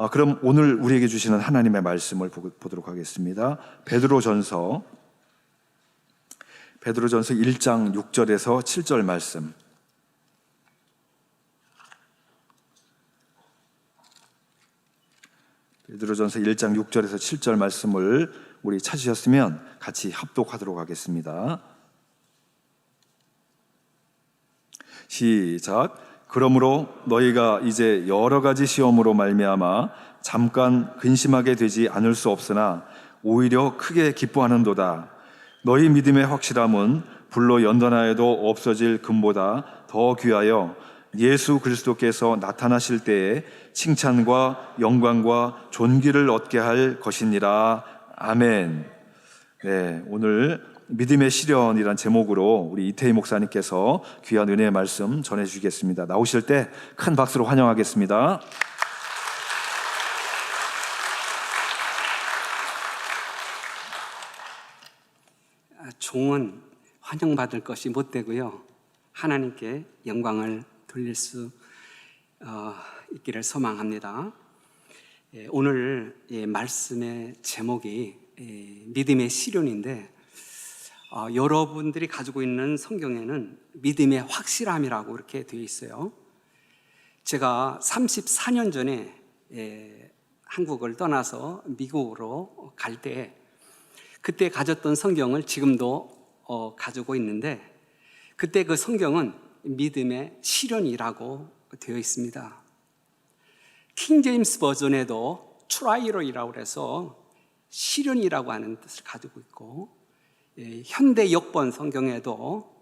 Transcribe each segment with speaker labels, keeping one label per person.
Speaker 1: 그럼 오늘 우리에게 주시는 하나님의 말씀을 보도록 하겠습니다. 베드로전서 1장 6절에서 7절 말씀. 베드로전서 1장 6절에서 7절 말씀을 우리 찾으셨으면 같이 합독하도록 하겠습니다. 시작. 그러므로 너희가 이제 여러 가지 시험으로 말미암아 잠깐 근심하게 되지 않을 수 없으나 오히려 크게 기뻐하는도다. 너희 믿음의 확실함은 불로 연단하여도 없어질 금보다 더 귀하여 예수 그리스도께서 나타나실 때에 칭찬과 영광과 존귀를 얻게 할 것이니라. 아멘. 네, 오늘 믿음의 시련이란 제목으로 우리 이태희 목사님께서 귀한 은혜의 말씀 전해주시겠습니다. 나오실 때 큰 박수로 환영하겠습니다.
Speaker 2: 종은 환영받을 것이 못되고요, 하나님께 영광을 돌릴 수 있기를 소망합니다. 오늘 말씀의 제목이 믿음의 시련인데, 여러분들이 가지고 있는 성경에는 믿음의 확실함이라고 이렇게 되어 있어요. 제가 34년 전에 한국을 떠나서 미국으로 갈 때 그때 가졌던 성경을 지금도 가지고 있는데, 그때 그 성경은 믿음의 시련이라고 되어 있습니다. 킹 제임스 버전에도 트라이얼이라고 해서 시련이라고 하는 뜻을 가지고 있고, 현대 역번 성경에도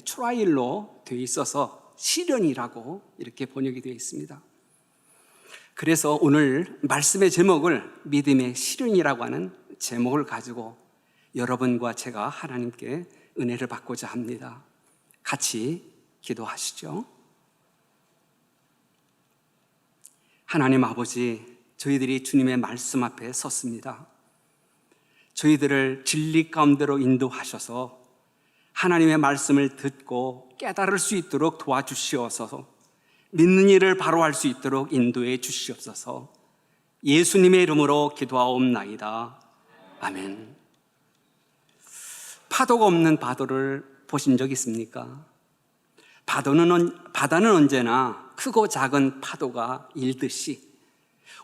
Speaker 2: 트라이얼로 되어 있어서 시련이라고 이렇게 번역이 되어 있습니다. 그래서 오늘 말씀의 제목을 믿음의 시련이라고 하는 제목을 가지고 여러분과 제가 하나님께 은혜를 받고자 합니다. 같이 기도하시죠. 하나님 아버지, 저희들이 주님의 말씀 앞에 섰습니다. 저희들을 진리 가운데로 인도하셔서 하나님의 말씀을 듣고 깨달을 수 있도록 도와주시옵소서. 믿는 일을 바로 할 수 있도록 인도해 주시옵소서. 예수님의 이름으로 기도하옵나이다. 아멘. 파도가 없는 바다를 보신 적 있습니까? 바다는 언제나 크고 작은 파도가 일듯이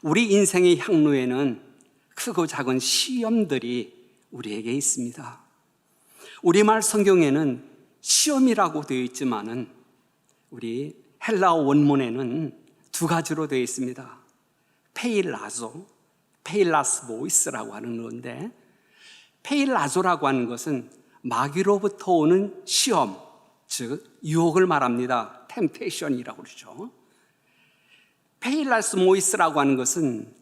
Speaker 2: 우리 인생의 향로에는 크고 작은 시험들이 우리에게 있습니다. 우리말 성경에는 시험이라고 되어 있지만은 우리 헬라어 원문에는 두 가지로 되어 있습니다. 페일라조, 페일라스모이스라고 하는 건데, 페일라조라고 하는 것은 마귀로부터 오는 시험, 즉 유혹을 말합니다. 템테이션이라고 그러죠. 페일라스모이스라고 하는 것은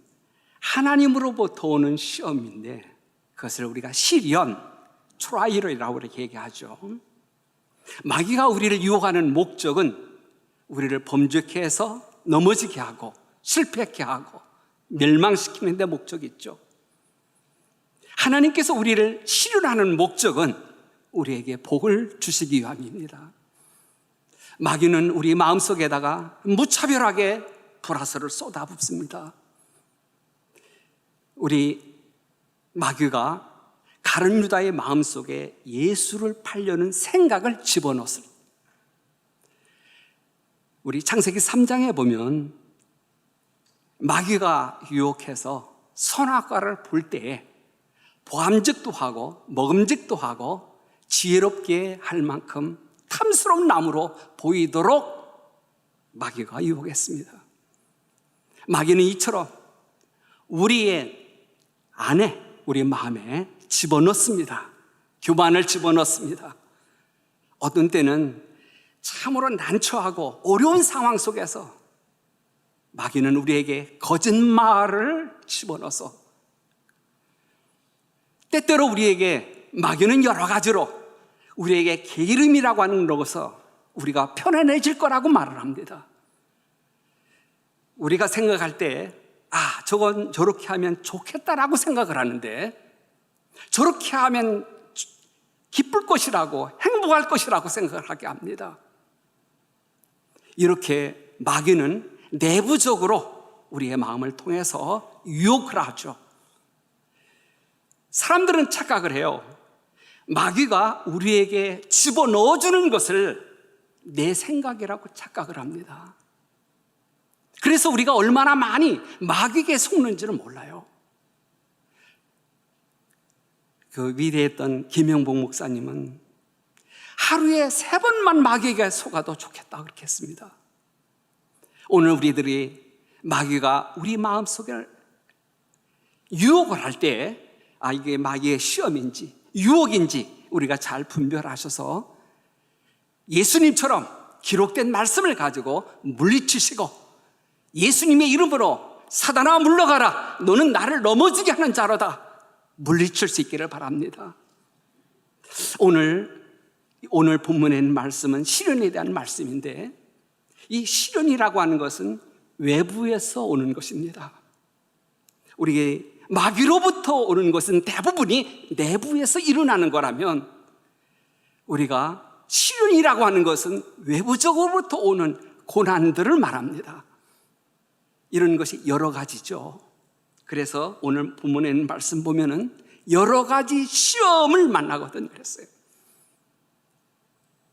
Speaker 2: 하나님으로부터 오는 시험인데, 그것을 우리가 시련, 트라이얼이라고 이렇게 얘기하죠. 마귀가 우리를 유혹하는 목적은 우리를 범죄케 해서 넘어지게 하고 실패하게 하고 멸망시키는 데 목적이 있죠. 하나님께서 우리를 시련하는 목적은 우리에게 복을 주시기 위함입니다. 마귀는 우리 마음속에다가 무차별하게 불화설을 쏟아붓습니다. 우리 마귀가 가룟 유다의 마음속에 예수를 팔려는 생각을 집어넣었습니다. 우리 창세기 3장에 보면 마귀가 유혹해서 선악과를 볼 때에 보암직도 하고 먹음직도 하고 지혜롭게 할 만큼 탐스러운 나무로 보이도록 마귀가 유혹했습니다. 마귀는 이처럼 우리의 안에, 우리 마음에 집어넣습니다. 교만을 집어넣습니다. 어떤 때는 참으로 난처하고 어려운 상황 속에서 마귀는 우리에게 거짓말을 집어넣어서, 때때로 우리에게 마귀는 여러 가지로 우리에게 게으름이라고 하는 것을 우리가 편안해질 거라고 말을 합니다. 우리가 생각할 때 저건 저렇게 하면 좋겠다라고 생각을 하는데, 저렇게 하면 기쁠 것이라고, 행복할 것이라고 생각을 하게 합니다. 이렇게 마귀는 내부적으로 우리의 마음을 통해서 유혹을 하죠. 사람들은 착각을 해요. 마귀가 우리에게 집어넣어주는 것을 내 생각이라고 착각을 합니다. 그래서 우리가 얼마나 많이 마귀에게 속는지를 몰라요. 그 위대했던 김영복 목사님은 하루에 3번만 마귀에게 속아도 좋겠다 그렇게 했습니다. 오늘 우리들이 마귀가 우리 마음속에 유혹을 할 때 이게 마귀의 시험인지 유혹인지 우리가 잘 분별하셔서 예수님처럼 기록된 말씀을 가지고 물리치시고 예수님의 이름으로 사단아 물러가라, 너는 나를 넘어지게 하는 자로다, 물리칠 수 있기를 바랍니다. 오늘 본문의 말씀은 시련에 대한 말씀인데, 이 시련이라고 하는 것은 외부에서 오는 것입니다. 우리 마귀로부터 오는 것은 대부분이 내부에서 일어나는 거라면, 우리가 시련이라고 하는 것은 외부적으로부터 오는 고난들을 말합니다. 이런 것이 여러 가지죠. 그래서 오늘 본문에 있는 말씀 보면은 여러 가지 시험을 만나거든 그랬어요.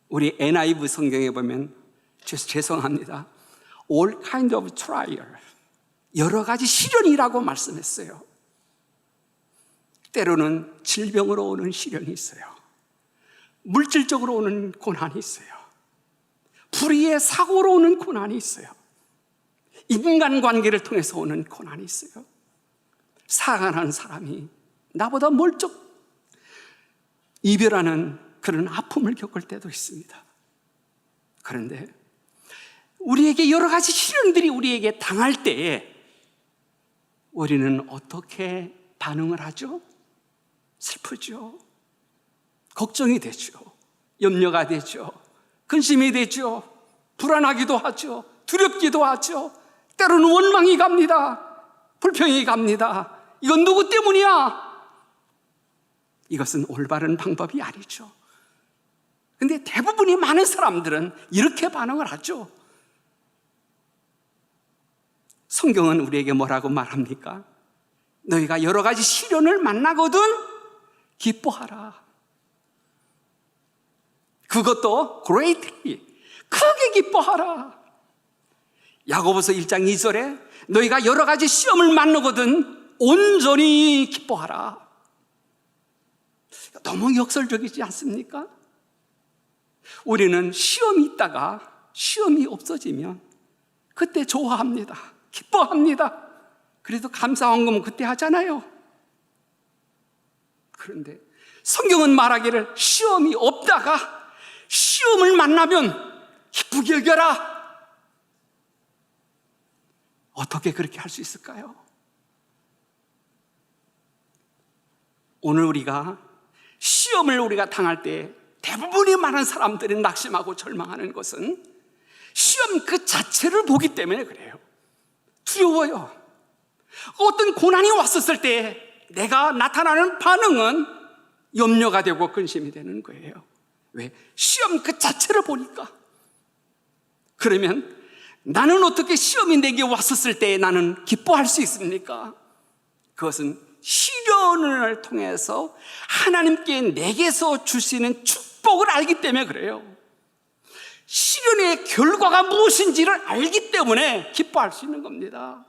Speaker 2: 우리 NIV 성경에 보면, 죄송합니다, all kind of trial, 여러 가지 시련이라고 말씀했어요. 때로는 질병으로 오는 시련이 있어요. 물질적으로 오는 고난이 있어요. 불의의 사고로 오는 고난이 있어요. 인간관계를 통해서 오는 고난이 있어요. 사랑하는 사람이 나보다 멀쩡 이별하는 그런 아픔을 겪을 때도 있습니다. 그런데 우리에게 여러 가지 시련들이 우리에게 당할 때에 우리는 어떻게 반응을 하죠? 슬프죠. 걱정이 되죠. 염려가 되죠. 근심이 되죠. 불안하기도 하죠. 두렵기도 하죠. 때로는 원망이 갑니다. 불평이 갑니다. 이건 누구 때문이야? 이것은 올바른 방법이 아니죠. 근데 대부분이 많은 사람들은 이렇게 반응을 하죠. 성경은 우리에게 뭐라고 말합니까? 너희가 여러 가지 시련을 만나거든 기뻐하라. 그것도 greatly, 크게 기뻐하라. 야고보서 1장 2절에 너희가 여러 가지 시험을 만나거든 온전히 기뻐하라. 너무 역설적이지 않습니까? 우리는 시험이 있다가 시험이 없어지면 그때 좋아합니다. 기뻐합니다. 그래도 감사헌금 그때 하잖아요. 그런데 성경은 말하기를 시험이 없다가 시험을 만나면 기쁘게 여겨라. 어떻게 그렇게 할 수 있을까요? 오늘 우리가 시험을 우리가 당할 때 대부분이 많은 사람들이 낙심하고 절망하는 것은 시험 그 자체를 보기 때문에 그래요. 두려워요. 어떤 고난이 왔었을 때 내가 나타나는 반응은 염려가 되고 근심이 되는 거예요. 왜? 시험 그 자체를 보니까. 그러면 나는 어떻게 시험이 내게 왔었을 때 나는 기뻐할 수 있습니까? 그것은 시련을 통해서 하나님께 내게서 주시는 축복을 알기 때문에 그래요. 시련의 결과가 무엇인지를 알기 때문에 기뻐할 수 있는 겁니다.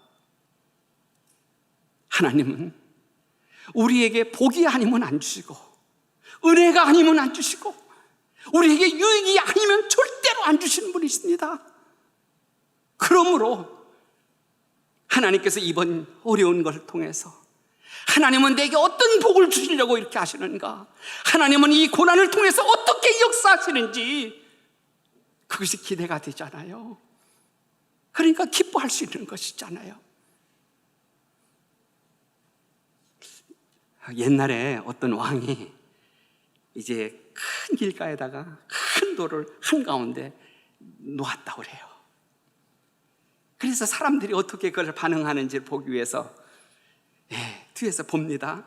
Speaker 2: 하나님은 우리에게 복이 아니면 안 주시고 은혜가 아니면 안 주시고 우리에게 유익이 아니면 절대로 안 주시는 분이십니다. 그러므로 하나님께서 이번 어려운 것을 통해서 하나님은 내게 어떤 복을 주시려고 이렇게 하시는가, 하나님은 이 고난을 통해서 어떻게 역사하시는지 그것이 기대가 되잖아요. 그러니까 기뻐할 수 있는 것이잖아요. 옛날에 어떤 왕이 이제 큰 길가에다가 큰 돌을 한가운데 놓았다고 그래요. 그래서 사람들이 어떻게 그걸 반응하는지를 보기 위해서 뒤에서 봅니다.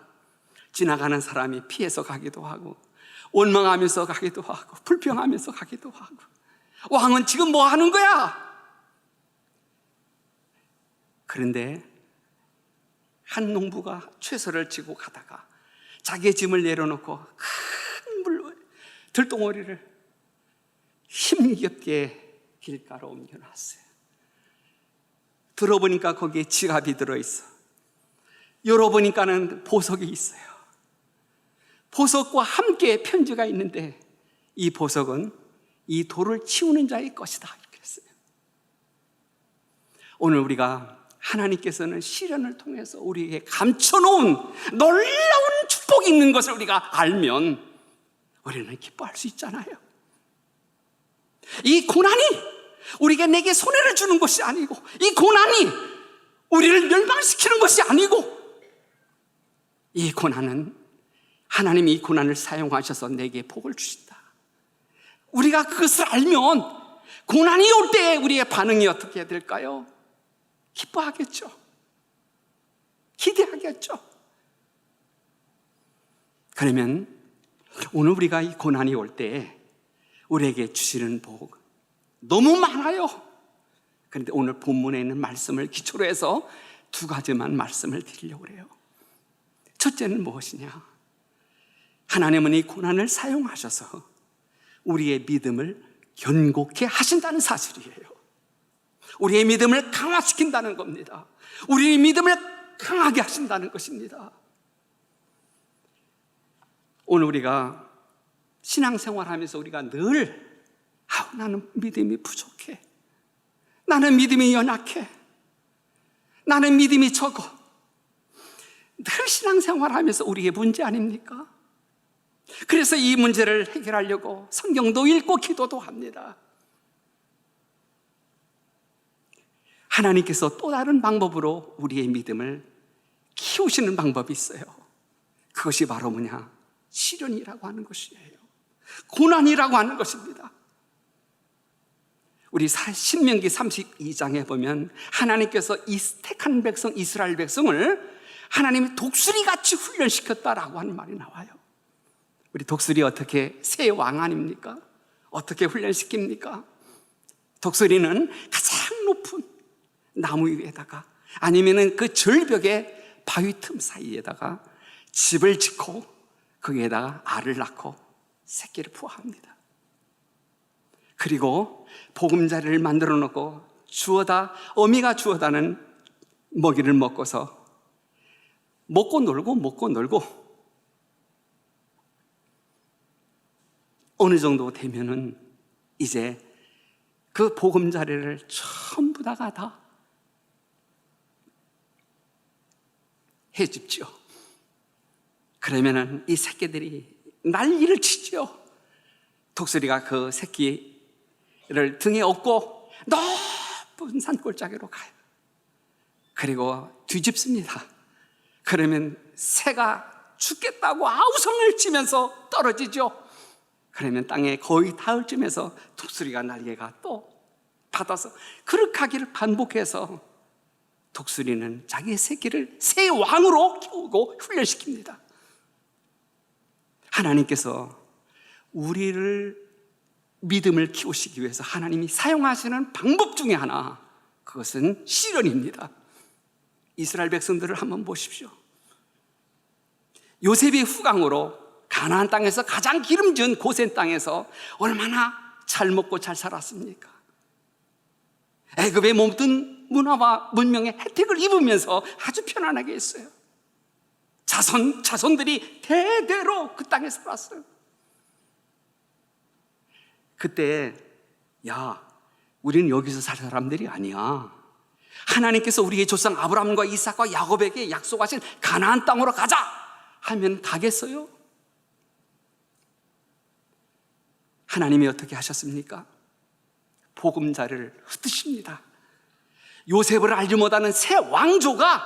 Speaker 2: 지나가는 사람이 피해서 가기도 하고 원망하면서 가기도 하고 불평하면서 가기도 하고, 왕은 지금 뭐 하는 거야? 그런데 한 농부가 최선을 지고 가다가 자기의 짐을 내려놓고 큰 들덩어리를 힘겹게 길가로 옮겨놨어요. 들어보니까 거기에 지갑이 들어있어. 열어보니까는 보석이 있어요. 보석과 함께 편지가 있는데 이 보석은 이 돌을 치우는 자의 것이다, 이렇게 했어요. 오늘 우리가 하나님께서는 시련을 통해서 우리에게 감춰놓은 놀라운 축복이 있는 것을 우리가 알면 우리는 기뻐할 수 있잖아요. 이 고난이 우리가 내게 손해를 주는 것이 아니고, 이 고난이 우리를 멸망시키는 것이 아니고, 이 고난은 하나님이 이 고난을 사용하셔서 내게 복을 주신다. 우리가 그것을 알면 고난이 올 때 우리의 반응이 어떻게 될까요? 기뻐하겠죠. 기대하겠죠. 그러면 오늘 우리가 이 고난이 올 때 우리에게 주시는 복 너무 많아요. 그런데 오늘 본문에 있는 말씀을 기초로 해서 두 가지만 말씀을 드리려고 해요. 첫째는 무엇이냐? 하나님은 이 고난을 사용하셔서 우리의 믿음을 견고케 하신다는 사실이에요. 우리의 믿음을 강화시킨다는 겁니다. 우리의 믿음을 강하게 하신다는 것입니다. 오늘 우리가 신앙생활하면서 우리가 늘 나는 믿음이 부족해, 나는 믿음이 연약해, 나는 믿음이 적어, 늘 신앙생활하면서 우리의 문제 아닙니까? 그래서 이 문제를 해결하려고 성경도 읽고 기도도 합니다. 하나님께서 또 다른 방법으로 우리의 믿음을 키우시는 방법이 있어요. 그것이 바로 뭐냐? 시련이라고 하는 것이에요. 고난이라고 하는 것입니다. 우리 신명기 32장에 보면 하나님께서 이 택한 백성 이스라엘 백성을 하나님이 독수리같이 훈련시켰다라고 하는 말이 나와요. 우리 독수리 어떻게 새 왕 아닙니까? 어떻게 훈련시킵니까? 독수리는 가장 높은 나무 위에다가 아니면은 그 절벽에 바위 틈 사이에다가 집을 짓고 거기에다가 알을 낳고 새끼를 부화합니다. 그리고 보금자리를 만들어 놓고 어미가 주워다는 먹이를 먹고서 먹고 놀고 어느 정도 되면은 이제 그 보금자리를 전부 다가 다 해집죠. 그러면은 이 새끼들이 난리를 치죠. 독수리가 그 새끼를 등에 업고 높은 산골짜기로 가요. 그리고 뒤집습니다. 그러면 새가 죽겠다고 아우성을 치면서 떨어지죠. 그러면 땅에 거의 닿을 쯤에서 독수리가 날개가 또 받아서 그렇게 하기를 반복해서 독수리는 자기의 새끼를 새 왕으로 키우고 훈련시킵니다. 하나님께서 우리를 믿음을 키우시기 위해서 하나님이 사용하시는 방법 중에 하나, 그것은 시련입니다. 이스라엘 백성들을 한번 보십시오. 요셉이 후광으로 가나안 땅에서 가장 기름진 고센 땅에서 얼마나 잘 먹고 잘 살았습니까? 애굽의 모든 문화와 문명의 혜택을 입으면서 아주 편안하게 했어요. 자손들이 대대로 그 땅에 살았어요. 그때 우리는 여기서 살 사람들이 아니야. 하나님께서 우리의 조상 아브라함과 이삭과 야곱에게 약속하신 가나안 땅으로 가자 하면 가겠어요? 하나님이 어떻게 하셨습니까? 보금자리를 흩으십니다. 요셉을 알지 못하는 새 왕조가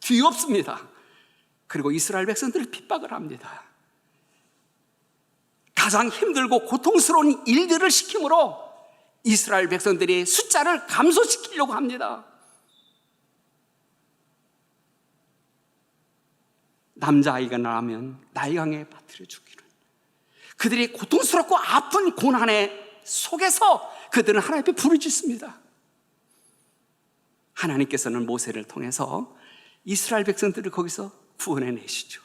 Speaker 2: 뒤엎습니다. 그리고 이스라엘 백성들을 핍박을 합니다. 가장 힘들고 고통스러운 일들을 시킴으로 이스라엘 백성들의 숫자를 감소시키려고 합니다. 남자아이가 나면 나이강에 빠뜨려 죽기를. 그들이 고통스럽고 아픈 고난의 속에서 그들은 하나님 앞에 부르짖습니다. 하나님께서는 모세를 통해서 이스라엘 백성들을 거기서 구원해 내시죠.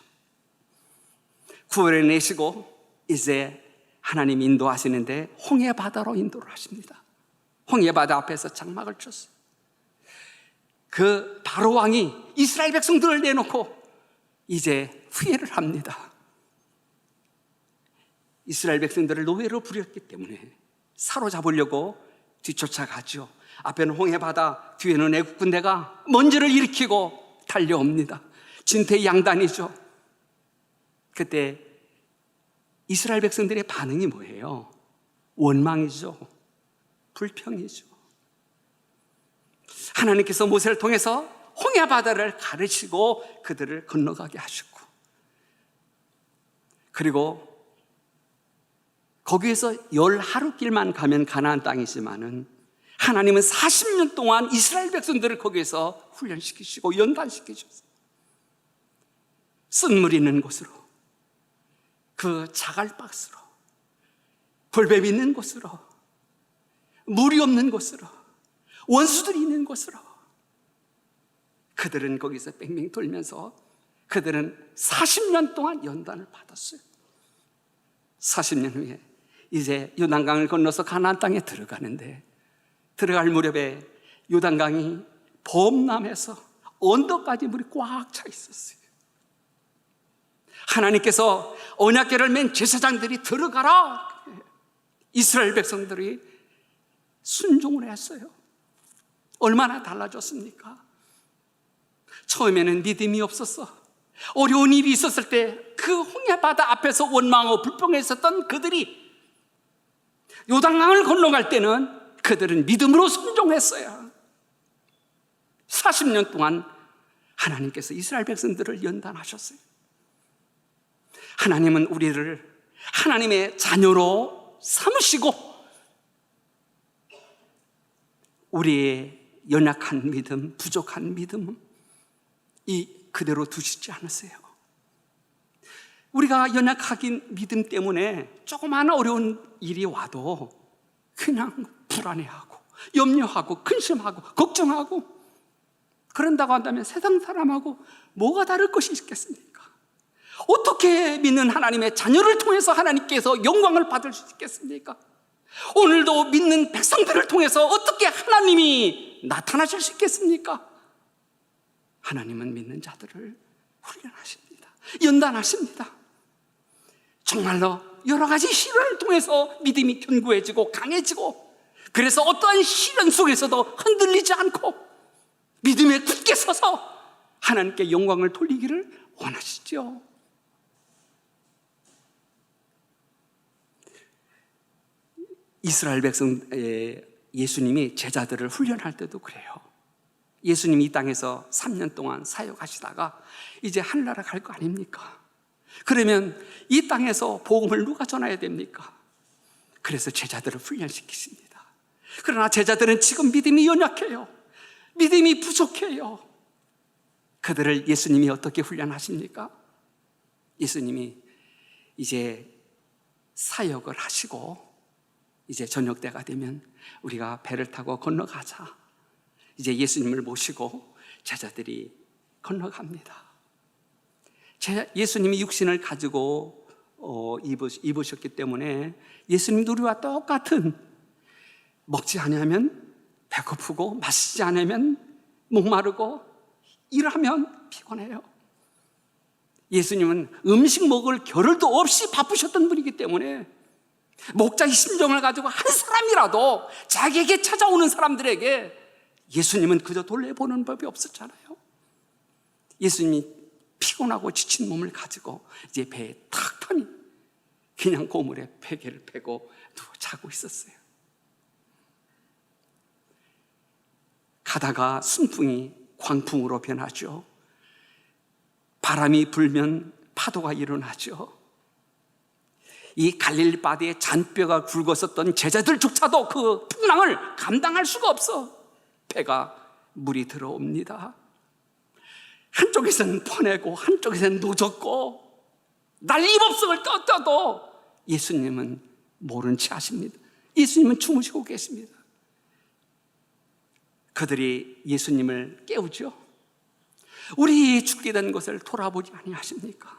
Speaker 2: 구원해 내시고 이제 하나님 인도하시는데 홍해 바다로 인도를 하십니다. 홍해 바다 앞에서 장막을 쳤어요. 그 바로 왕이 이스라엘 백성들을 내놓고 이제 후회를 합니다. 이스라엘 백성들을 노예로 부렸기 때문에 사로잡으려고 뒤쫓아가죠. 앞에는 홍해 바다, 뒤에는 애국 군대가 먼지를 일으키고 달려옵니다. 진퇴양단이죠. 그때 이스라엘 백성들의 반응이 뭐예요? 원망이죠. 불평이죠. 하나님께서 모세를 통해서 홍해 바다를 가르치고 그들을 건너가게 하셨고, 그리고 거기에서 10하루길만 가면 가나안 땅이지만은 하나님은 40년 동안 이스라엘 백성들을 거기에서 훈련시키시고 연단시키셨어요. 쓴물 있는 곳으로, 그 자갈밭으로, 돌뱀이 있는 곳으로, 물이 없는 곳으로, 원수들이 있는 곳으로 그들은 거기서 뺑뺑 돌면서 그들은 40년 동안 연단을 받았어요. 40년 후에 이제 요단강을 건너서 가나안 땅에 들어가는데, 들어갈 무렵에 요단강이 범람해서 언덕까지 물이 꽉 차 있었어요. 하나님께서 언약궤를 맨 제사장들이 들어가라, 이스라엘 백성들이 순종을 했어요. 얼마나 달라졌습니까? 처음에는 믿음이 없었어. 어려운 일이 있었을 때 그 홍해 바다 앞에서 원망하고 불평했었던 그들이 요단강을 건너갈 때는 그들은 믿음으로 순종했어요. 40년 동안 하나님께서 이스라엘 백성들을 연단하셨어요. 하나님은 우리를 하나님의 자녀로 삼으시고 우리의 연약한 믿음, 부족한 믿음 그대로 두시지 않으세요. 우리가 연약하긴 믿음 때문에 조그마한 어려운 일이 와도 그냥 불안해하고 염려하고 근심하고 걱정하고 그런다고 한다면 세상 사람하고 뭐가 다를 것이 있겠습니까? 어떻게 믿는 하나님의 자녀를 통해서 하나님께서 영광을 받을 수 있겠습니까? 오늘도 믿는 백성들을 통해서 어떻게 하나님이 나타나실 수 있겠습니까? 하나님은 믿는 자들을 훈련하십니다. 연단하십니다. 정말로 여러 가지 시련을 통해서 믿음이 견고해지고 강해지고, 그래서 어떠한 시련 속에서도 흔들리지 않고 믿음에 굳게 서서 하나님께 영광을 돌리기를 원하시죠. 이스라엘 백성, 예수님이 제자들을 훈련할 때도 그래요. 예수님이 이 땅에서 3년 동안 사역하시다가 이제 하늘나라 갈 거 아닙니까? 그러면 이 땅에서 복음을 누가 전해야 됩니까? 그래서 제자들을 훈련시키십니다. 그러나 제자들은 지금 믿음이 연약해요. 믿음이 부족해요. 그들을 예수님이 어떻게 훈련하십니까? 예수님이 이제 사역을 하시고 이제 저녁 때가 되면 우리가 배를 타고 건너가자. 이제 예수님을 모시고 제자들이 건너갑니다. 예수님이 육신을 가지고 입으셨기 때문에 예수님도 우리와 똑같은, 먹지 않으면 배고프고 마시지 않으면 목마르고 일하면 피곤해요. 예수님은 음식 먹을 겨를도 없이 바쁘셨던 분이기 때문에 목자의 심정을 가지고 한 사람이라도 자기에게 찾아오는 사람들에게 예수님은 그저 돌려보는 법이 없었잖아요. 예수님이 피곤하고 지친 몸을 가지고 이제 배에 탁 타니 그냥 고물에 베개를 베고 누워 자고 있었어요. 가다가 순풍이 광풍으로 변하죠. 바람이 불면 파도가 일어나죠. 이 갈릴리 바다에 잔뼈가 굵었었던 제자들조차도 그 풍랑을 감당할 수가 없어. 배가 물이 들어옵니다. 한쪽에서는 퍼내고 한쪽에서는 노젓고 난리법석을 떠도 예수님은 모른 채 하십니다. 예수님은 주무시고 계십니다. 그들이 예수님을 깨우죠. 우리 죽게 된 것을 돌아보지 아니하십니까?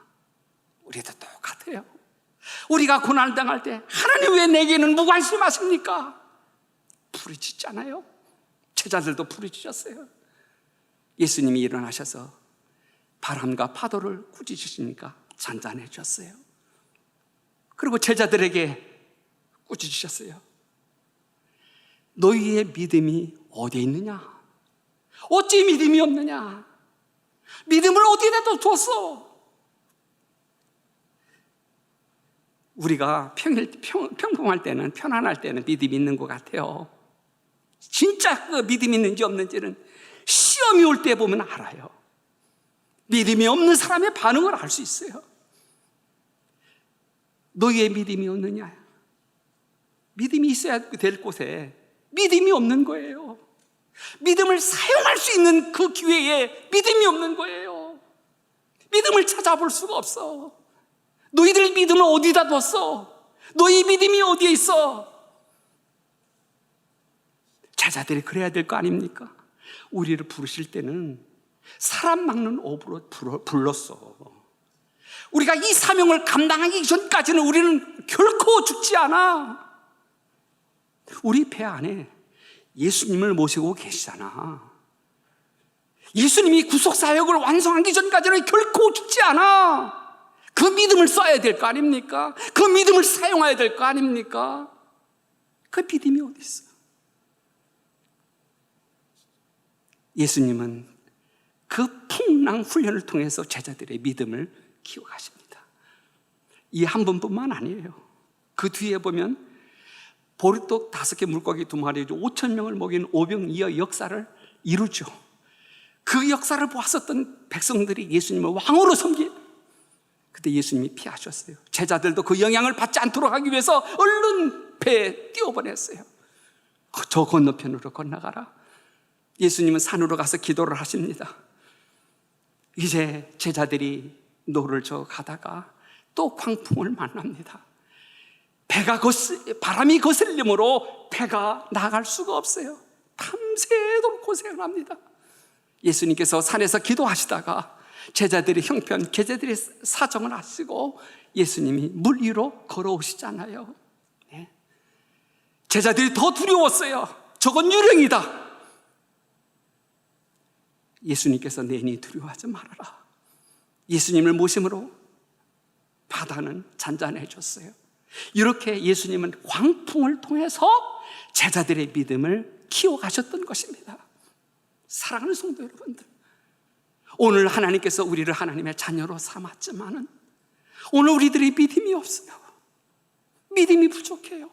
Speaker 2: 우리도 똑같아요. 우리가 고난당할 때 하나님 왜 내게는 무관심하십니까? 부르짖잖아요. 제자들도 부르짖었어요. 예수님이 일어나셔서 바람과 파도를 꾸짖으시니까 잔잔해 졌어요. 그리고 제자들에게 꾸짖으셨어요. 너희의 믿음이 어디에 있느냐? 어찌 믿음이 없느냐? 믿음을 어디에다 뒀어? 우리가 평범할 때는, 편안할 때는 믿음이 있는 것 같아요. 진짜 그 믿음이 있는지 없는지는 시험이 올 때 보면 알아요. 믿음이 없는 사람의 반응을 알 수 있어요. 너희의 믿음이 없느냐? 믿음이 있어야 될 곳에 믿음이 없는 거예요. 믿음을 사용할 수 있는 그 기회에 믿음이 없는 거예요. 믿음을 찾아볼 수가 없어. 너희들 믿음을 어디다 뒀어? 너희 믿음이 어디에 있어? 제자들이 그래야 될 거 아닙니까? 우리를 부르실 때는 사람 막는 업으로 불렀어. 우리가 이 사명을 감당하기 전까지는 우리는 결코 죽지 않아. 우리 배 안에 예수님을 모시고 계시잖아. 예수님이 구속사역을 완성하기 전까지는 결코 죽지 않아. 그 믿음을 써야 될 거 아닙니까? 그 믿음을 사용해야 될 거 아닙니까? 그 믿음이 어디 있어? 예수님은 그 풍랑 훈련을 통해서 제자들의 믿음을 키워가십니다. 이 한 번뿐만 아니에요. 그 뒤에 보면 보리떡 5개 물고기 2마리 5,000명을 먹인 오병이어 역사를 이루죠. 그 역사를 보았었던 백성들이 예수님을 왕으로 섬긴, 그때 예수님이 피하셨어요. 제자들도 그 영향을 받지 않도록 하기 위해서 얼른 배에 뛰어보냈어요. 저 건너편으로 건너가라. 예수님은 산으로 가서 기도를 하십니다. 이제 제자들이 노를 저 가다가 또 광풍을 만납니다. 바람이 거슬림으로 배가 나갈 수가 없어요. 밤새도록 고생을 합니다. 예수님께서 산에서 기도하시다가 제자들의 형편, 제자들의 사정을 아시고 예수님이 물 위로 걸어오시잖아요. 네. 제자들이 더 두려웠어요. 저건 유령이다. 예수님께서 내니 두려워하지 말아라. 예수님을 모심으로 바다는 잔잔해졌어요. 이렇게 예수님은 광풍을 통해서 제자들의 믿음을 키워가셨던 것입니다. 사랑하는 성도 여러분들, 오늘 하나님께서 우리를 하나님의 자녀로 삼았지만은 오늘 우리들의 믿음이 없어요. 믿음이 부족해요.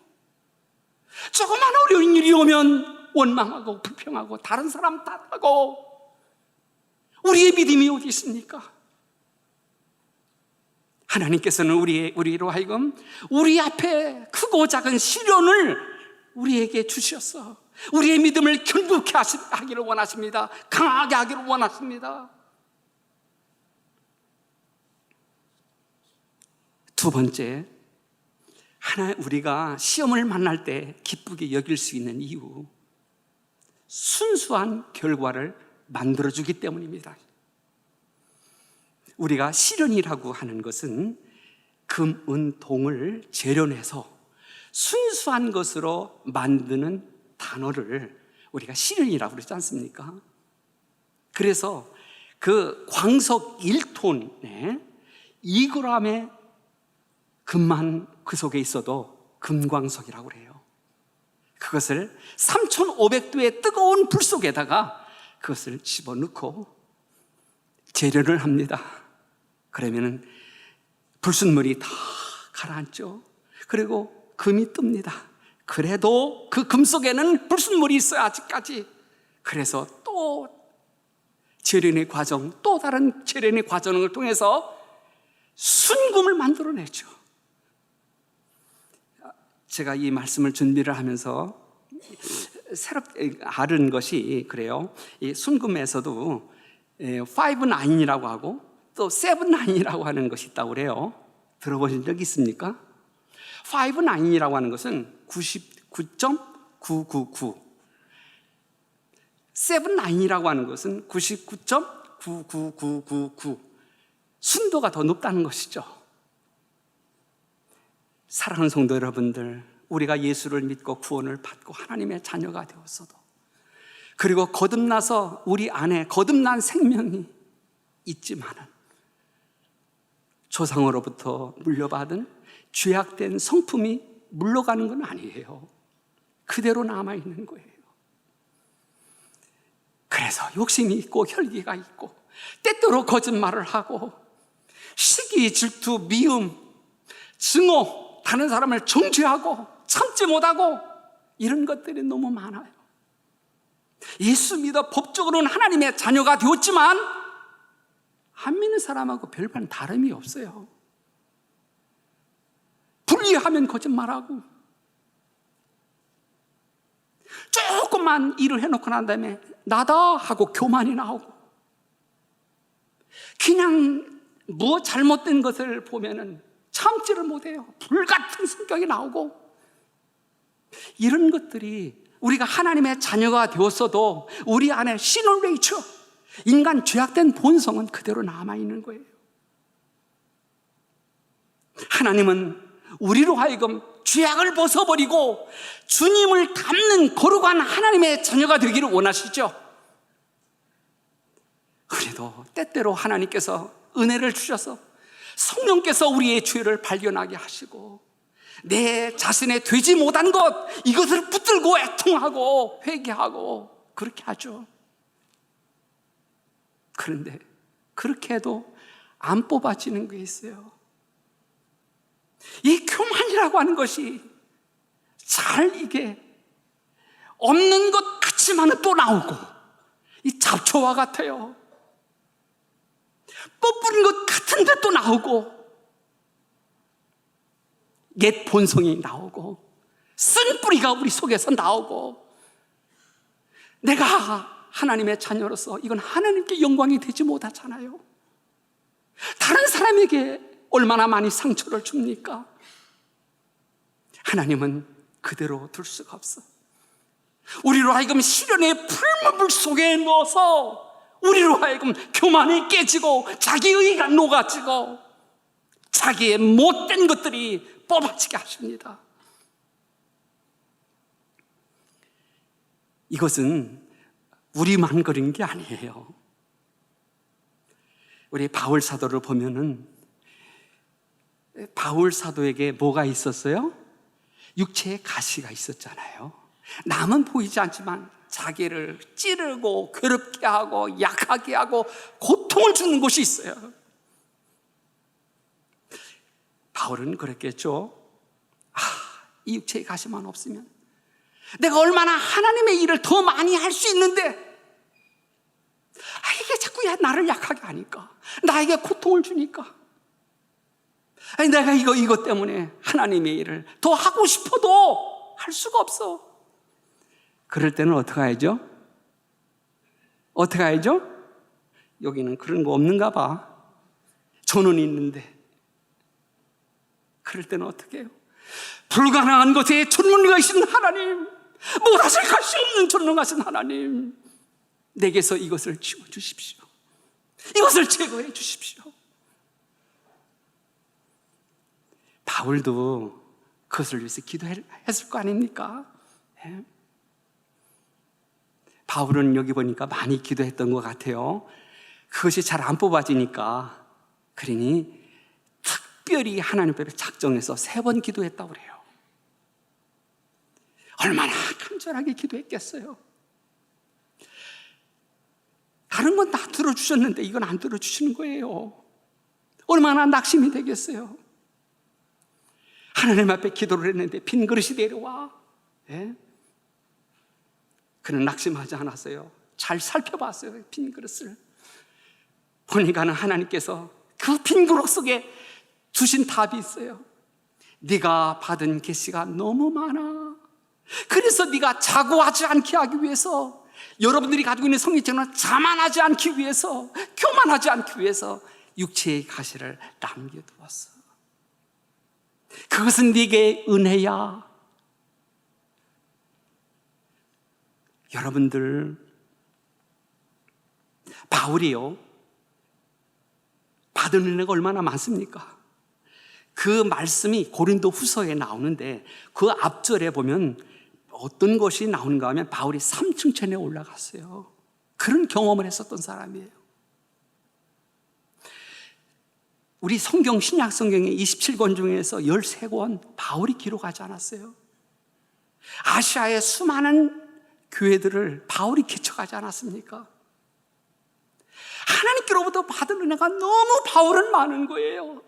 Speaker 2: 조그만 어려운 일이 오면 원망하고 불평하고 다른 사람 탓하고, 우리의 믿음이 어디 있습니까? 하나님께서는 우리로 하여금 우리 앞에 크고 작은 시련을 우리에게 주셨어. 우리의 믿음을 견고케 하기를 원하십니다. 강하게 하기를 원하십니다. 두 번째, 우리가 시험을 만날 때 기쁘게 여길 수 있는 이유, 순수한 결과를 만들어주기 때문입니다. 우리가 시련이라고 하는 것은 금, 은, 동을 재련해서 순수한 것으로 만드는 단어를 우리가 시련이라고 그러지 않습니까? 그래서 그 광석 1톤에 2g의 금만 그 속에 있어도 금광석이라고 그래요. 그것을 3,500도의 뜨거운 불 속에다가 그것을 집어넣고 재련을 합니다. 그러면은 불순물이 다 가라앉죠. 그리고 금이 뜹니다. 그래도 그 금 속에는 불순물이 있어요, 아직까지. 그래서 또 재련의 과정, 또 다른 재련의 과정을 통해서 순금을 만들어내죠. 제가 이 말씀을 준비를 하면서 새롭게 알은 것이 그래요. 이 순금에서도 5-9이라고 하고 또 7-9이라고 하는 것이 있다고 그래요. 들어보신 적 있습니까? 5-9이라고 하는 것은 99.999, 79이라고 하는 것은 99.99999 순도가 더 높다는 것이죠. 사랑하는 성도 여러분들, 우리가 예수를 믿고 구원을 받고 하나님의 자녀가 되었어도, 그리고 거듭나서 우리 안에 거듭난 생명이 있지만은 조상으로부터 물려받은 죄악된 성품이 물러가는 건 아니에요. 그대로 남아있는 거예요. 그래서 욕심이 있고 혈기가 있고 때때로 거짓말을 하고 시기, 질투, 미움, 증오, 다른 사람을 정죄하고 참지 못하고 이런 것들이 너무 많아요. 예수 믿어 법적으로는 하나님의 자녀가 되었지만 안 믿는 사람하고 별반 다름이 없어요. 불리하면 거짓말하고, 조금만 일을 해놓고 난 다음에 나다 하고 교만이 나오고, 그냥 뭐 잘못된 것을 보면은 참지를 못해요. 불같은 성격이 나오고, 이런 것들이 우리가 하나님의 자녀가 되었어도 우리 안에 신을 내쳐 인간 죄악된 본성은 그대로 남아있는 거예요. 하나님은 우리로 하여금 죄악을 벗어버리고 주님을 닮는 거룩한 하나님의 자녀가 되기를 원하시죠. 그래도 때때로 하나님께서 은혜를 주셔서 성령께서 우리의 죄를 발견하게 하시고 내 자신의 되지 못한 것, 이것을 붙들고 애통하고 회개하고 그렇게 하죠. 그런데 그렇게 해도 안 뽑아지는 게 있어요. 이 교만이라고 하는 것이 잘 이게 없는 것 같지만은 또 나오고, 이 잡초와 같아요. 뽑은 것 같은데 또 나오고, 옛 본성이 나오고, 쓴 뿌리가 우리 속에서 나오고, 내가 하나님의 자녀로서 이건 하나님께 영광이 되지 못하잖아요. 다른 사람에게 얼마나 많이 상처를 줍니까? 하나님은 그대로 둘 수가 없어. 우리로 하여금 시련의 풀무불 속에 넣어서 우리로 하여금 교만이 깨지고 자기의가 녹아지고 자기의 못된 것들이 뽑아지게 하십니다. 이것은 우리만 그런 게 아니에요. 우리 바울 사도를 보면은 바울 사도에게 뭐가 있었어요? 육체의 가시가 있었잖아요. 남은 보이지 않지만 자기를 찌르고 괴롭게 하고 약하게 하고 고통을 주는 곳이 있어요. 바울은 그랬겠죠. 이 육체의 가시만 없으면 내가 얼마나 하나님의 일을 더 많이 할 수 있는데, 이게 자꾸 나를 약하게 하니까, 나에게 고통을 주니까, 내가 이것 때문에 하나님의 일을 더 하고 싶어도 할 수가 없어. 그럴 때는 어떻게 해야죠? 어떻게 해야죠? 여기는 그런 거 없는가 봐. 저는 있는데. 그럴 때는 어떻게 해요? 불가능한 것에 전능하신 하나님, 못하실 것이 없는 전능하신 하나님, 내게서 이것을 지워주십시오. 이것을 제거해 주십시오. 바울도 그것을 위해서 기도했을 거 아닙니까? 네. 바울은 여기 보니까 많이 기도했던 것 같아요. 그것이 잘 안 뽑아지니까, 그러니 특별히 하나님께로 작정해서 3번 기도했다고 그래요. 얼마나 간절하게 기도했겠어요. 다른 건 다 들어주셨는데 이건 안 들어주시는 거예요. 얼마나 낙심이 되겠어요. 하나님 앞에 기도를 했는데 빈 그릇이 내려와. 예? 그는 낙심하지 않았어요. 잘 살펴봤어요. 빈 그릇을 보니까는 하나님께서 그 빈 그릇 속에 주신 답이 있어요. 네가 받은 계시가 너무 많아. 그래서 네가 자고하지 않게 하기 위해서, 여러분들이 가지고 있는 성리처럼 자만하지 않기 위해서, 교만하지 않기 위해서 육체의 가시를 남겨두었어. 그것은 네게 은혜야. 여러분들, 바울이요, 받은 은혜가 얼마나 많습니까? 그 말씀이 고린도 후서에 나오는데 그 앞절에 보면 어떤 것이 나오는가 하면 바울이 3층천에 올라갔어요. 그런 경험을 했었던 사람이에요. 우리 성경, 신약 성경의 27권 중에서 13권 바울이 기록하지 않았어요. 아시아의 수많은 교회들을 바울이 개척하지 않았습니까? 하나님께로부터 받은 은혜가 너무 바울은 많은 거예요.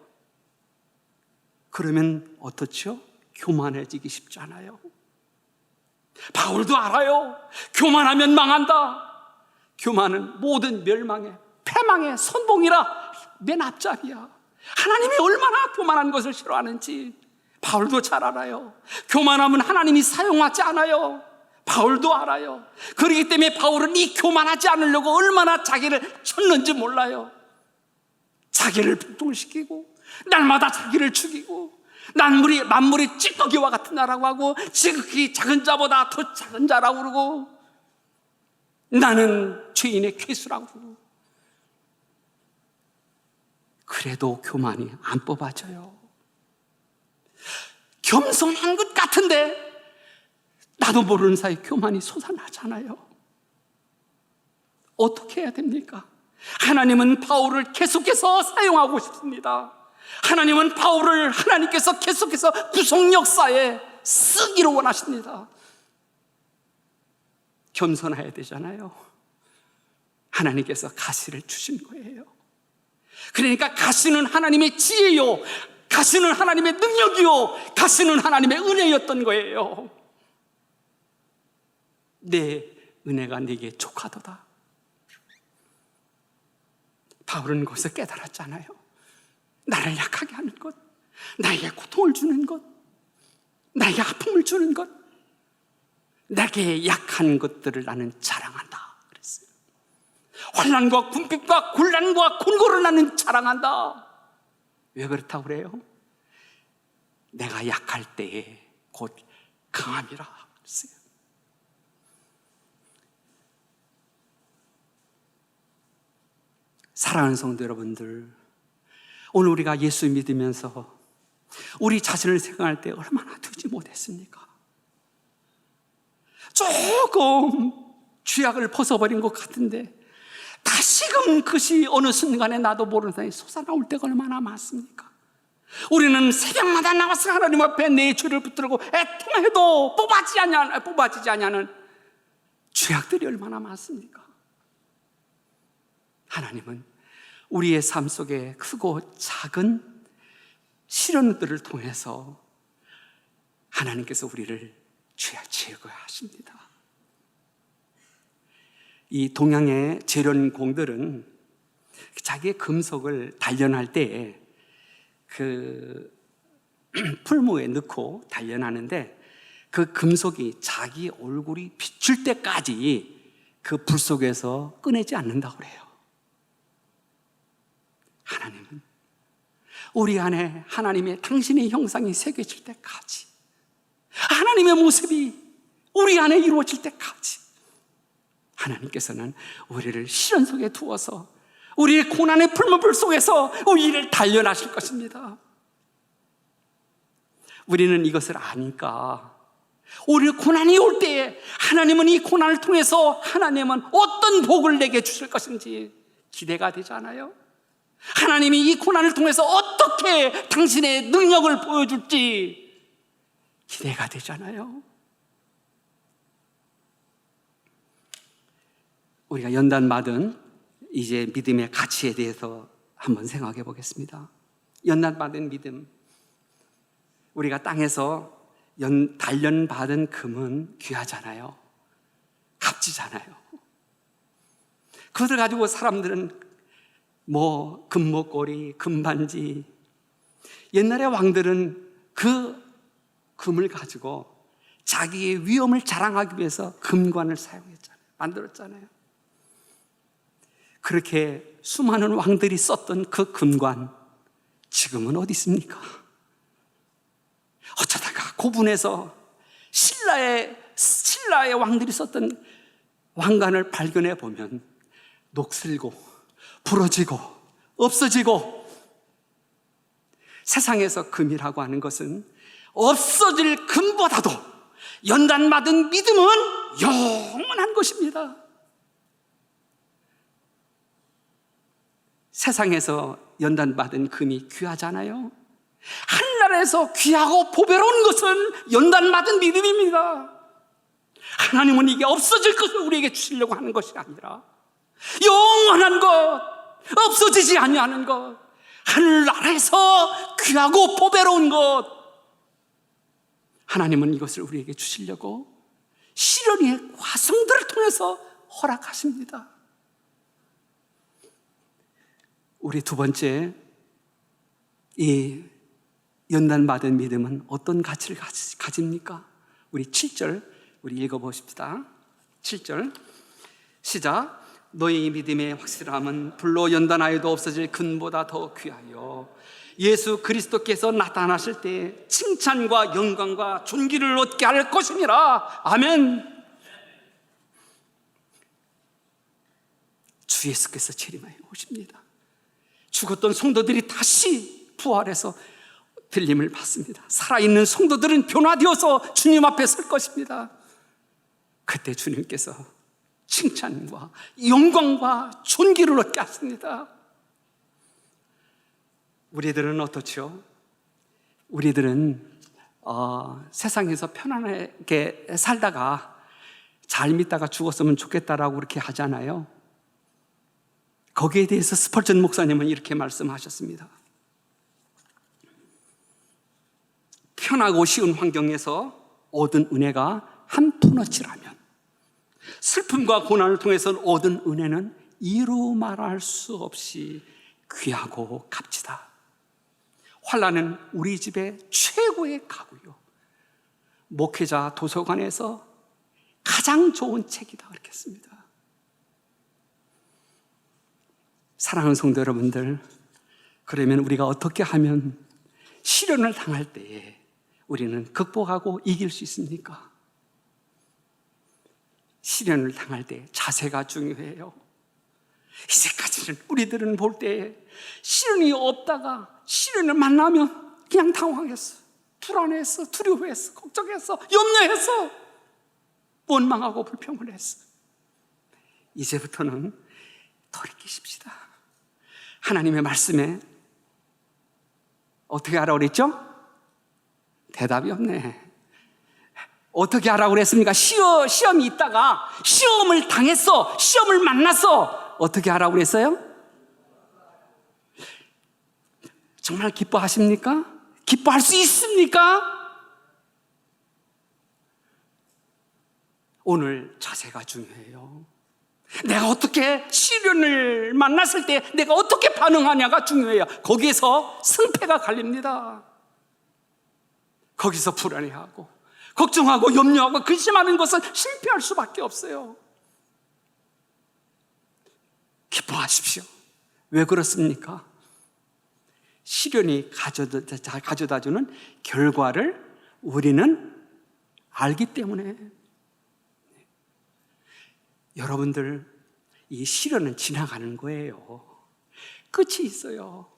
Speaker 2: 그러면 어떻죠? 교만해지기 쉽지 않아요. 바울도 알아요. 교만하면 망한다. 교만은 모든 멸망의, 패망의 선봉이라 맨 앞자리야. 하나님이 얼마나 교만한 것을 싫어하는지 바울도 잘 알아요. 교만하면 하나님이 사용하지 않아요. 바울도 알아요. 그렇기 때문에 바울은 이 교만하지 않으려고 얼마나 자기를 쳤는지 몰라요. 자기를 폭동시키고 날마다 자기를 죽이고 만물이 찌꺼기와 같은 나라고 하고 지극히 작은 자보다 더 작은 자라고 그러고 나는 죄인의 괴수라고 그러고 그래도 교만이 안 뽑아져요. 겸손한 것 같은데 나도 모르는 사이 교만이 솟아나잖아요. 어떻게 해야 됩니까? 하나님은 바울을 계속해서 사용하고 싶습니다. 하나님은 바울을 하나님께서 계속해서 구속 역사에 쓰기를 원하십니다. 겸손해야 되잖아요. 하나님께서 가시를 주신 거예요. 그러니까 가시는 하나님의 지혜요, 가시는 하나님의 능력이요, 가시는 하나님의 은혜였던 거예요. 내 은혜가 네게 족하도다. 바울은 거기서 깨달았잖아요. 나를 약하게 하는 것, 나에게 고통을 주는 것, 나에게 아픔을 주는 것, 내게 약한 것들을 나는 자랑한다 그랬어요. 환난과 궁핍과 곤란과 곤고를 나는 자랑한다. 왜 그렇다고 그래요? 내가 약할 때에 곧 강함이라 그랬어요. 사랑하는 성도 여러분들, 오늘 우리가 예수 믿으면서 우리 자신을 생각할 때 얼마나 두지 못했습니까? 조금 죄악을 벗어버린 것 같은데 다시금 그것이 어느 순간에 나도 모르는 사이에 솟아나올 때가 얼마나 많습니까? 우리는 새벽마다 나와서 하나님 앞에 내 죄를 붙들고 애통해도 뽑아지지 않냐는 죄악들이 얼마나 많습니까? 하나님은 우리의 삶 속에 크고 작은 시련들을 통해서 하나님께서 우리를 제거하십니다. 이 동양의 재련공들은 자기의 금속을 단련할 때 그 풀무에 넣고 단련하는데 그 금속이 자기 얼굴이 비출 때까지 그 불 속에서 꺼내지 않는다고 그래요. 하나님은 우리 안에 하나님의 당신의 형상이 새겨질 때까지, 하나님의 모습이 우리 안에 이루어질 때까지 하나님께서는 우리를 시련 속에 두어서 우리의 고난의 풀무불 속에서 우리를 단련하실 것입니다. 우리는 이것을 아니까 우리 고난이 올 때에 하나님은 이 고난을 통해서 하나님은 어떤 복을 내게 주실 것인지 기대가 되잖아요. 하나님이 이 고난을 통해서 어떻게 당신의 능력을 보여줄지 기대가 되잖아요. 우리가 연단받은 이제 믿음의 가치에 대해서 한번 생각해 보겠습니다. 연단받은 믿음, 우리가 땅에서 단련받은 금은 귀하잖아요. 값지잖아요. 그것을 가지고 사람들은 뭐 금목걸이, 금반지, 옛날의 왕들은 그 금을 가지고 자기의 위엄을 자랑하기 위해서 금관을 사용했잖아요. 만들었잖아요. 그렇게 수많은 왕들이 썼던 그 금관 지금은 어디 있습니까? 어쩌다가 고분에서 신라의 왕들이 썼던 왕관을 발견해 보면 녹슬고 부러지고 없어지고, 세상에서 금이라고 하는 것은 없어질 금보다도 연단받은 믿음은 영원한 것입니다. 세상에서 연단받은 금이 귀하잖아요. 하늘나라에서 귀하고 보배로운 것은 연단받은 믿음입니다. 하나님은 이게 없어질 것을 우리에게 주시려고 하는 것이 아니라 영원한 것, 없어지지 아니하는 것, 하늘나라에서 귀하고 보배로운 것, 하나님은 이것을 우리에게 주시려고 시련의 과정들을 통해서 허락하십니다. 우리 두 번째, 이 연단받은 믿음은 어떤 가치를 가집니까? 우리 7절 우리 읽어보십시다. 7절 시작. 너희 믿음의 확실함은 불로 연단하여도 없어질 금보다 더 귀하여 예수 그리스도께서 나타나실 때 칭찬과 영광과 존귀를 얻게 할 것이니라. 아멘. 주 예수께서 재림하여 오십니다. 죽었던 성도들이 다시 부활해서 들림을 받습니다. 살아있는 성도들은 변화되어서 주님 앞에 설 것입니다. 그때 주님께서 칭찬과 영광과 존귀를 얻게 하십니다. 우리들은 어떻죠? 우리들은 세상에서 편안하게 살다가 잘 믿다가 죽었으면 좋겠다라고 그렇게 하잖아요. 거기에 대해서 스펄전 목사님은 이렇게 말씀하셨습니다. 편하고 쉬운 환경에서 얻은 은혜가 한 푼어치라면 슬픔과 고난을 통해서 얻은 은혜는 이루 말할 수 없이 귀하고 값지다. 환난은 우리 집의 최고의 가구요, 목회자 도서관에서 가장 좋은 책이다 그렇게 했습니다. 사랑하는 성도 여러분들, 그러면 우리가 어떻게 하면 시련을 당할 때에 우리는 극복하고 이길 수 있습니까? 시련을 당할 때 자세가 중요해요. 이제까지는 우리들은 볼 때 시련이 없다가 시련을 만나면 그냥 당황했어, 불안했어, 두려워했어, 걱정했어, 염려했어, 원망하고 불평을 했어. 이제부터는 돌이키십시다. 하나님의 말씀에 어떻게 하라고 그랬죠? 대답이 없네. 어떻게 하라고 그랬습니까? 시험이 있다가 시험을 당했어, 시험을 만났어, 어떻게 하라고 그랬어요? 정말 기뻐하십니까? 기뻐할 수 있습니까? 오늘 자세가 중요해요. 내가 어떻게 시련을 만났을 때 내가 어떻게 반응하냐가 중요해요. 거기에서 승패가 갈립니다. 거기서 불안해하고 걱정하고 염려하고 근심하는 것은 실패할 수밖에 없어요. 기뻐하십시오. 왜 그렇습니까? 시련이 가져다주는 결과를 우리는 알기 때문에. 여러분들, 이 시련은 지나가는 거예요. 끝이 있어요.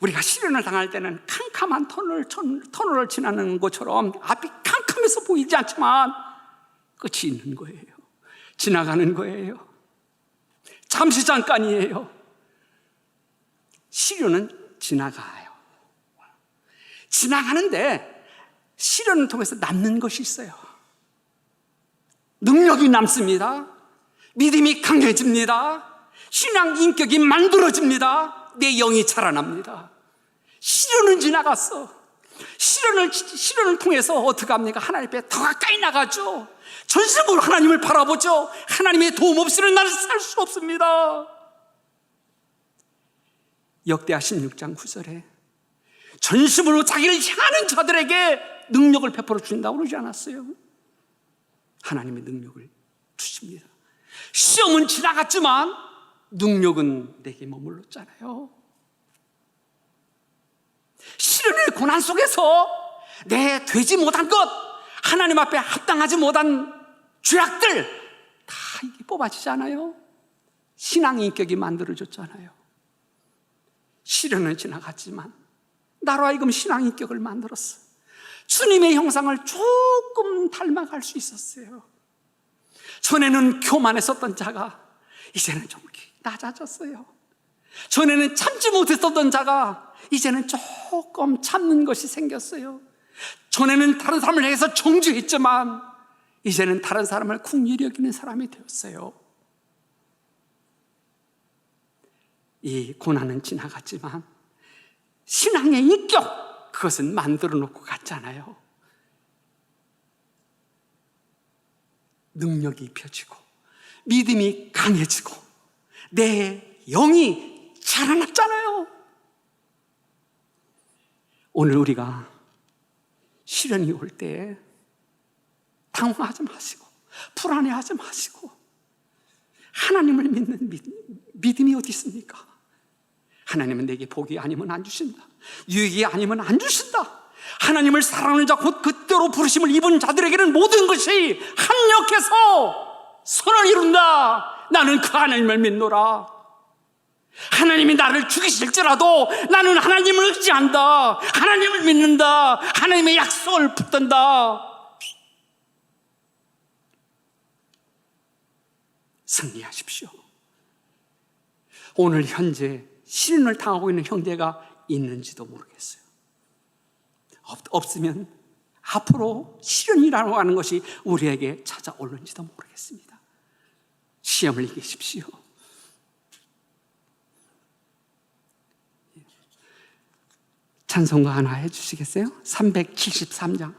Speaker 2: 우리가 시련을 당할 때는 캄캄한 터널을 지나는 것처럼 앞이 캄캄해서 보이지 않지만 끝이 있는 거예요. 지나가는 거예요. 잠시 잠깐이에요. 시련은 지나가요. 지나가는데 시련을 통해서 남는 것이 있어요. 능력이 남습니다. 믿음이 강해집니다. 신앙 인격이 만들어집니다. 내 영이 자라납니다. 시련은 지나갔어. 시련을 통해서 어떻게 합니까? 하나님 앞에 더 가까이 나가죠. 전심으로 하나님을 바라보죠. 하나님의 도움 없이는 나는 살 수 없습니다. 역대하 16장 9절에 전심으로 자기를 향하는 자들에게 능력을 베풀어 준다고 그러지 않았어요? 하나님의 능력을 주십니다. 시험은 지나갔지만 능력은 내게 머물렀잖아요. 시련의 고난 속에서 내 되지 못한 것, 하나님 앞에 합당하지 못한 죄악들 다 이게 뽑아지잖아요. 신앙의 인격이 만들어졌잖아요. 시련은 지나갔지만 나로 하여금 신앙의 인격을 만들었어. 주님의 형상을 조금 닮아갈 수 있었어요. 전에는 교만했었던 자가 이제는 좀 낮아졌어요. 전에는 참지 못했었던 자가 이제는 조금 참는 것이 생겼어요. 전에는 다른 사람을 향해서 정죄했지만 이제는 다른 사람을 긍휼히 여기는 사람이 되었어요. 이 고난은 지나갔지만 신앙의 인격, 그것은 만들어 놓고 갔잖아요. 능력이 입혀지고 믿음이 강해지고 내 영이 자라났잖아요. 오늘 우리가 시련이 올 때 당황하지 마시고 불안해하지 마시고 하나님을 믿는 믿음이 어디 있습니까? 하나님은 내게 복이 아니면 안 주신다. 유익이 아니면 안 주신다. 하나님을 사랑하는 자 곧 그때로 부르심을 입은 자들에게는 모든 것이 합력해서 선을 이룬다. 나는 그 하나님을 믿노라. 하나님이 나를 죽이실지라도 나는 하나님을 의지한다. 하나님을 믿는다. 하나님의 약속을 붙든다. 승리하십시오. 오늘 현재 시련을 당하고 있는 형제가 있는지도 모르겠어요. 없으면 앞으로 시련이라고 하는 것이 우리에게 찾아올는지도 모르겠습니다. 시험을 이기십시오. 찬송가 하나 해주시겠어요? 373장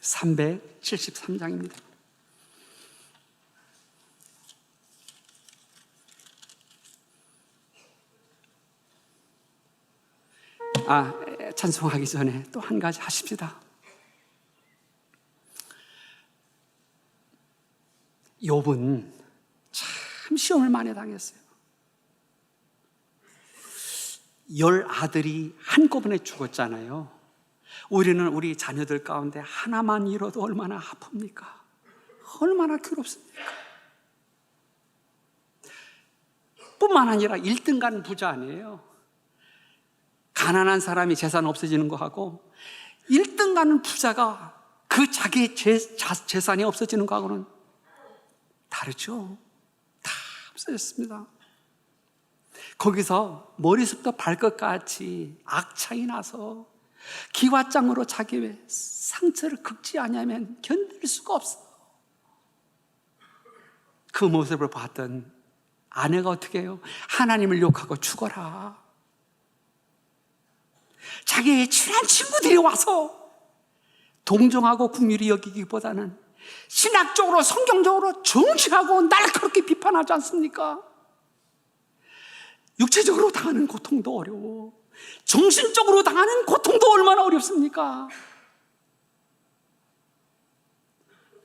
Speaker 2: 373장입니다. 찬송하기 전에 또 한 가지 하십시다. 욥은 참 시험을 많이 당했어요. 10 아들이 한꺼번에 죽었잖아요. 우리는 우리 자녀들 가운데 하나만 잃어도 얼마나 아픕니까? 얼마나 괴롭습니까? 뿐만 아니라 1등 가는 부자 아니에요. 가난한 사람이 재산 없어지는 거하고 1등 가는 부자가 그 자기의 재산이 없어지는 거하고는 다르죠. 다 없어졌습니다. 거기서 머리부터 발끝까지 악창이 나서 기와장으로 자기의 상처를 긁지 않으면 견딜 수가 없어. 그 모습을 봤던 아내가 어떻게 해요? 하나님을 욕하고 죽어라. 자기의 친한 친구들이 와서 동정하고 긍휼히 여기기보다는 신학적으로 성경적으로 정죄하고 날카롭게 비판하지 않습니까? 육체적으로 당하는 고통도 어려워. 정신적으로 당하는 고통도 얼마나 어렵습니까?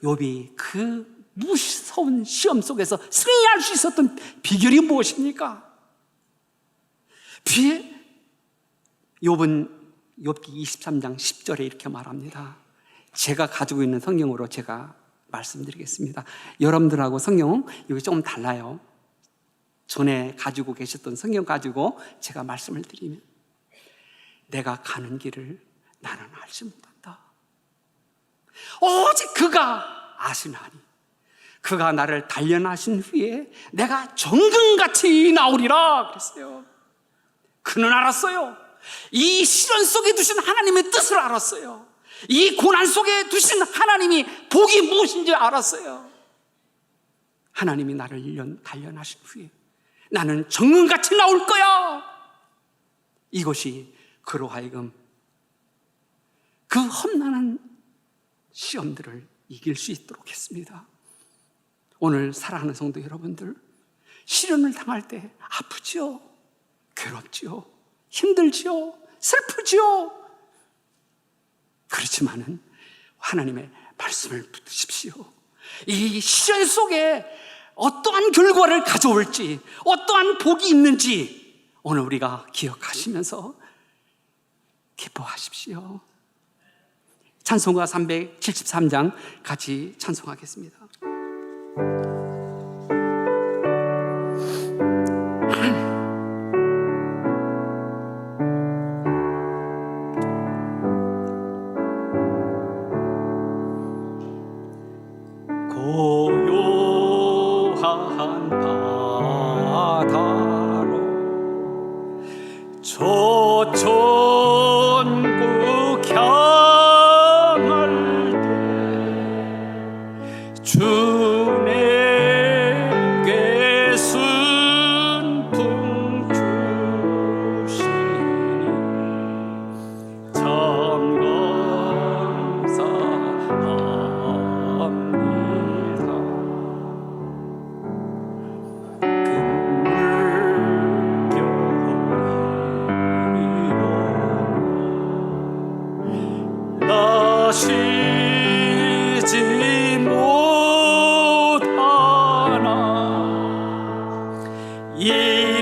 Speaker 2: 욥이 그 무서운 시험 속에서 승리할 수 있었던 비결이 무엇입니까? 욥은 욥기 23장 10절에 이렇게 말합니다. 제가 가지고 있는 성경으로 제가 말씀드리겠습니다. 여러분들하고 성경은 여기 조금 달라요. 전에 가지고 계셨던 성경 가지고 제가 말씀을 드리면 내가 가는 길을 나는 알지 못한다. 오직 그가 아시나니 그가 나를 단련하신 후에 내가 정금같이 나오리라 그랬어요. 그는 알았어요. 이 시련 속에 두신 하나님의 뜻을 알았어요. 이 고난 속에 두신 하나님이 복이 무엇인지 알았어요. 하나님이 나를 단련하신 후에 나는 정금같이 나올 거야. 이것이 그로 하여금 그 험난한 시험들을 이길 수 있도록 했습니다. 오늘 사랑하는 성도 여러분들, 시련을 당할 때 아프지요? 괴롭지요? 힘들지요? 슬프지요? 그렇지만은 하나님의 말씀을 붙드십시오. 이 시련 속에 어떠한 결과를 가져올지, 어떠한 복이 있는지 오늘 우리가 기억하시면서 기뻐하십시오. 찬송가 373장 같이 찬송하겠습니다. 고요한 바다로 저천국 향할 때 주 내게 순풍 주시니 참 감사합니다. 나시지 못하나 이